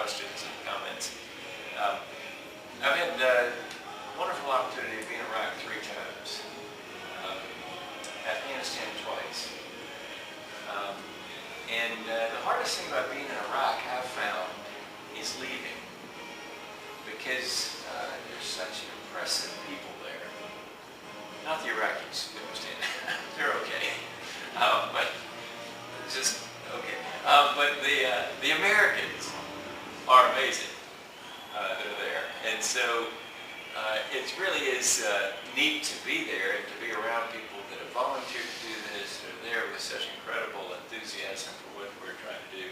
questions and comments. I've had the wonderful opportunity of being in Iraq 3 times, Afghanistan twice. The hardest thing about being in Iraq, I've found, is leaving, because there's such impressive people there. Not the Iraqis, you understand. They're okay. But just okay. But the Americans are amazing that are there, and so it really is neat to be there and to be around people that have volunteered to do this, that are there with such incredible enthusiasm for what we're trying to do.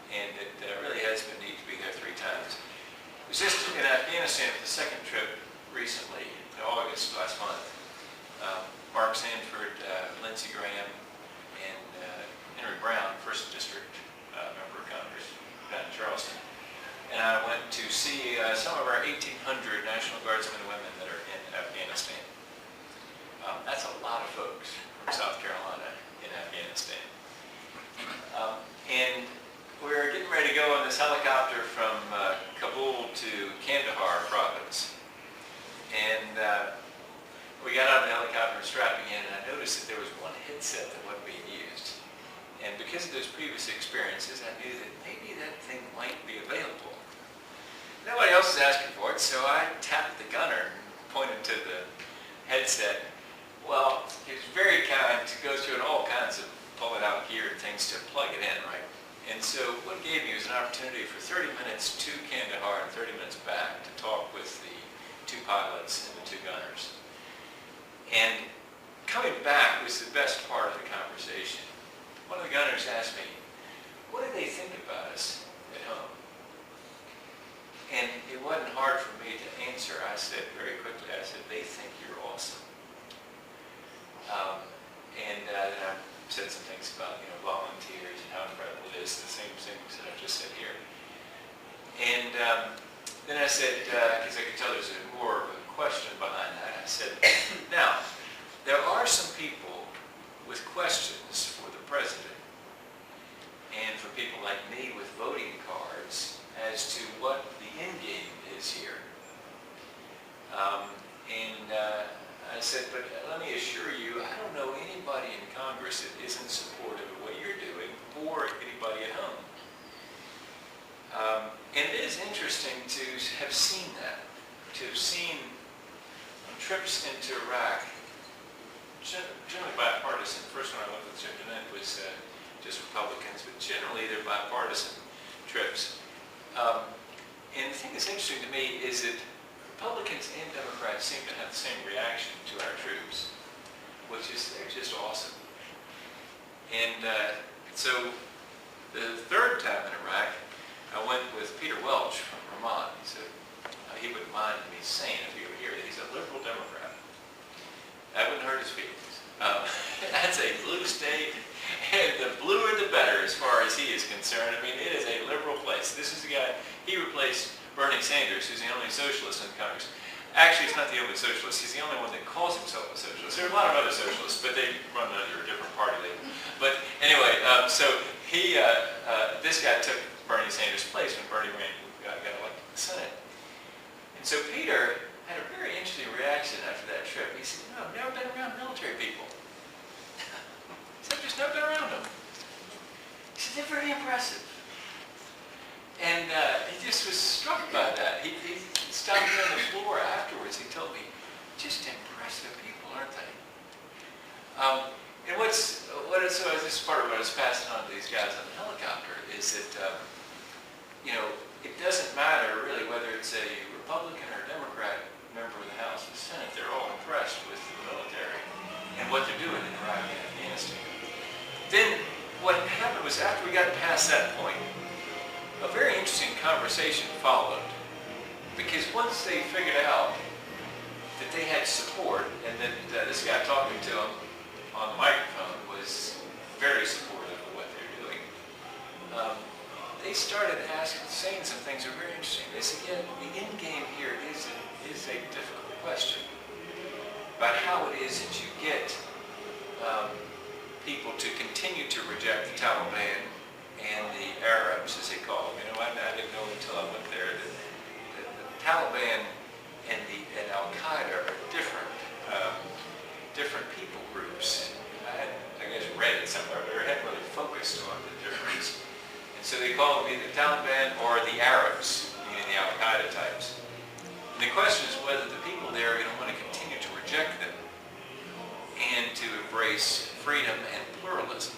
And it really has been neat to be there 3 times. I was just in Afghanistan for the 2nd trip recently, in August last month. Mark Sanford, Lindsey Graham, and Henry Brown, 1st District Member of Congress down in Charleston. And I went to see some of our 1,800 National Guardsmen and women that are in Afghanistan. That's a lot of folks from South Carolina in Afghanistan. And we're getting ready to go on this helicopter from Kabul to Kandahar province. And we got out of the helicopter and strapping in, and I noticed that there was one headset that wasn't being used. And because of those previous experiences, I knew that maybe that thing might be available. Nobody else was asking for it, so I tapped the gunner and pointed to the headset. Well, he was very kind to go through all kinds of pulling out gear and things to plug it in, right? And so what it gave me was an opportunity for 30 minutes to Kandahar and 30 minutes back to talk with the 2 pilots and the 2 gunners. And coming back was the best part of the conversation. One of the gunners asked me, what do they think about us at home? And it wasn't hard for me to answer. I said very quickly, I said, they think you're awesome. Then I said some things about, volunteers and how incredible it is, the same things that I just said here. And then I said, because I could tell there's more of a question behind that, I said, now, there are some people with questions for the president and for people like me with voting cards as to what the end game is here. I said, but let me assure you, I don't know anybody in Congress that isn't supportive of what you're doing, or anybody at home. And it is interesting to have seen that, to have seen trips into Iraq, generally bipartisan. The first one I went with Jeanette was just Republicans, but generally they're bipartisan trips. And the thing that's interesting to me is that Republicans and Democrats seem to have the same reaction to our troops, which is they're just awesome. And so the 3rd time in Iraq, I went with Peter Welch from Vermont. He said he wouldn't mind me saying if he were here that he's a liberal Democrat. That wouldn't hurt his feelings. That's a blue state, and the bluer the better as far as he is concerned. I mean, it is a liberal place. This is the guy, he replaced Bernie Sanders, who's the only socialist in Congress. Actually, he's not the only socialist. He's the only one that calls himself a socialist. There are a lot of other socialists, but they run under a different party label. But anyway, so he, this guy took Bernie Sanders' place when Bernie got elected to the Senate. And so Peter had a very interesting reaction after that trip. He said, I've never been around military people. He said, I've just never been around them. He said, they're very impressive. And he just was struck by that. He stopped me on the floor afterwards. He told me, just impressive people, aren't they? And so this is part of what I was passing on to these guys on the helicopter, is that, it doesn't matter really whether it's a Republican or Democrat member of the House or the Senate. They're all impressed with the military and what they're doing in Iraq and Afghanistan. Then what happened was, after we got past that point, a very interesting conversation followed, because once they figured out that they had support, and that this guy talking to them on the microphone was very supportive of what they're doing, they started saying some things that were very interesting. They said, yeah, the end game here is a difficult question about how it is that you get people to continue to reject the Taliban and the Arabs, as they call them. You know, I didn't know until I went there that the Taliban and Al-Qaeda are different, different people groups. I guess read it somewhere, but I hadn't really focused on the difference. And so they call them either Taliban or the Arabs, meaning the Al-Qaeda types. And the question is whether the people there are going to want to continue to reject them and to embrace freedom and pluralism.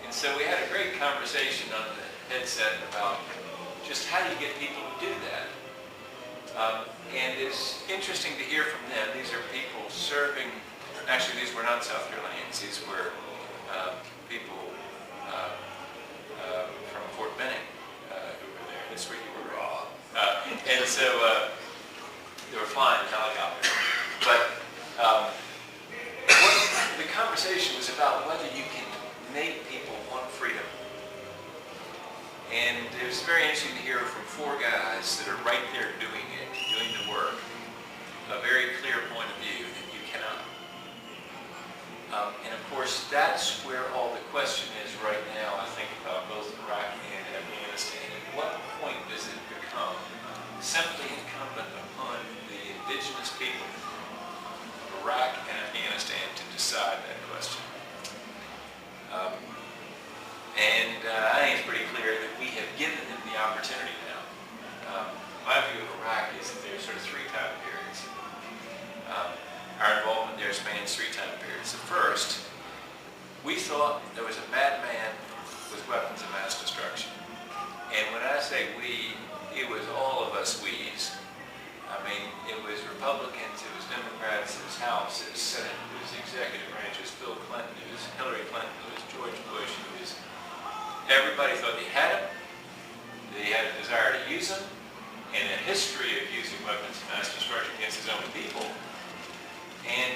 And so we had a great conversation on the headset about just how do you get people to do that. And it's interesting to hear from them. These are people serving, actually these were not South Carolinians, these were people from Fort Benning who were there. That's where you were raw. And so they were flying in helicopter. But the conversation was about whether you can make people want freedom. And it was very interesting to hear from four guys that are right there doing it, doing the work, a very clear point of view that you cannot. And of course, that's where all the question is right now, I think, about both Iraq and Afghanistan. At what point does it become simply incumbent upon the indigenous people of Iraq and Afghanistan to decide that question? I think it's pretty clear that we have given them the opportunity now. My view of Iraq is that there's sort of three time periods. Our involvement there spans three time periods. The first, we thought there was a madman with weapons of mass destruction. And when I say we, it was all of us we's. I mean, it was Republicans, it was Democrats, it was House, it was Senate, it was the executive branch, it was Bill Clinton, it was Hillary Clinton, it was George Bush, it was everybody thought they had them, they had a desire to use them, and a history of using weapons of mass destruction against his own people. And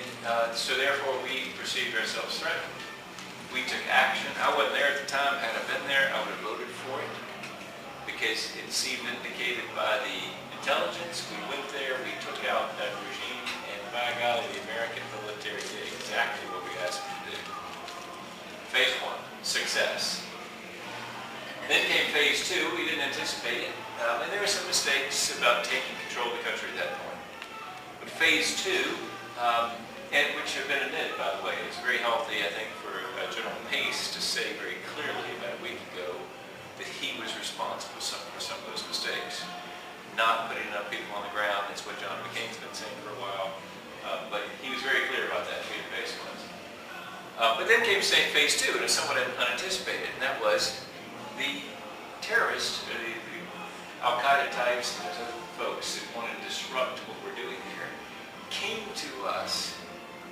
so therefore we perceived ourselves threatened. We took action. I wasn't there at the time. Had I been there, I would have voted for it because it seemed indicated by the intelligence. We went there, we took out that regime, and by golly, the American military did exactly what we asked them to do. Phase one, success. Then came phase two. We didn't anticipate it. And there were some mistakes about taking control of the country at that point. But phase two, and which have been admitted, by the way, it's very healthy, I think, for General Pace to say very clearly about a week ago that he was responsible for some of those mistakes. Not putting enough people on the ground, that's what John McCain's been saying for a while. But he was very clear about that, being phase one. But then came phase two, and it's somewhat unanticipated, and that was the terrorists, the Al-Qaeda types, and those other folks that wanted to disrupt what we're doing here, came to us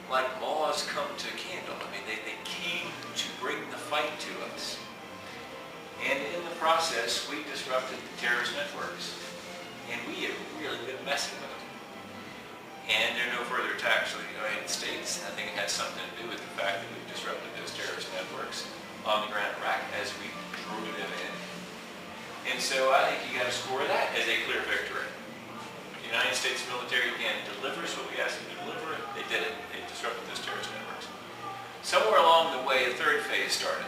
like moths come to a candle. I mean, they came to bring the fight to us. And in the process, we disrupted the terrorist networks. And we have really been messing with them. And there are no further attacks on the United States. I think it has something to do with the fact that we've disrupted those terrorist networks on the ground in Iraq as we drew them in. And so I think you got to score that as a clear victory. The United States military, again, delivers what we asked them to deliver. They did it. They disrupted those terrorist networks. Somewhere along the way, a third phase started.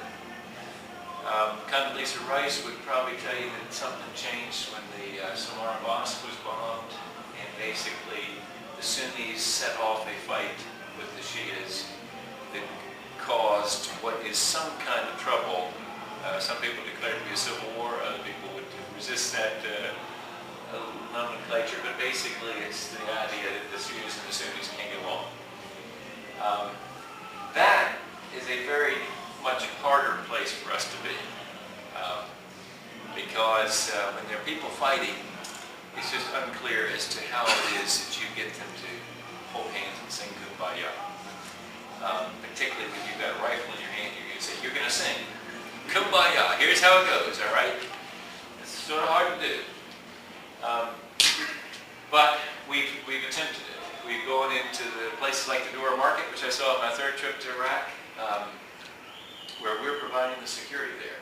Condoleezza Rice would probably tell you that something changed when the Samara Mosque was bombed, and basically the Sunnis set off a fight with the Shias that caused what is some kind of trouble. Some people declare it to be a civil war. Other people would resist that nomenclature, but basically it's the idea that the Shias and the Sunnis can't get along. That is a very much harder place for us to be. Because when there are people fighting, it's just unclear as to how it is that you get them to hold hands and sing Kumbaya. Particularly when you've got a rifle in your hand, you're going to say, you're going to sing Kumbaya. Here's how it goes, all right? It's sort of hard to do. But we've attempted it. We've gone into the places like the Dora Market, which I saw on my third trip to Iraq, where we're providing the security there.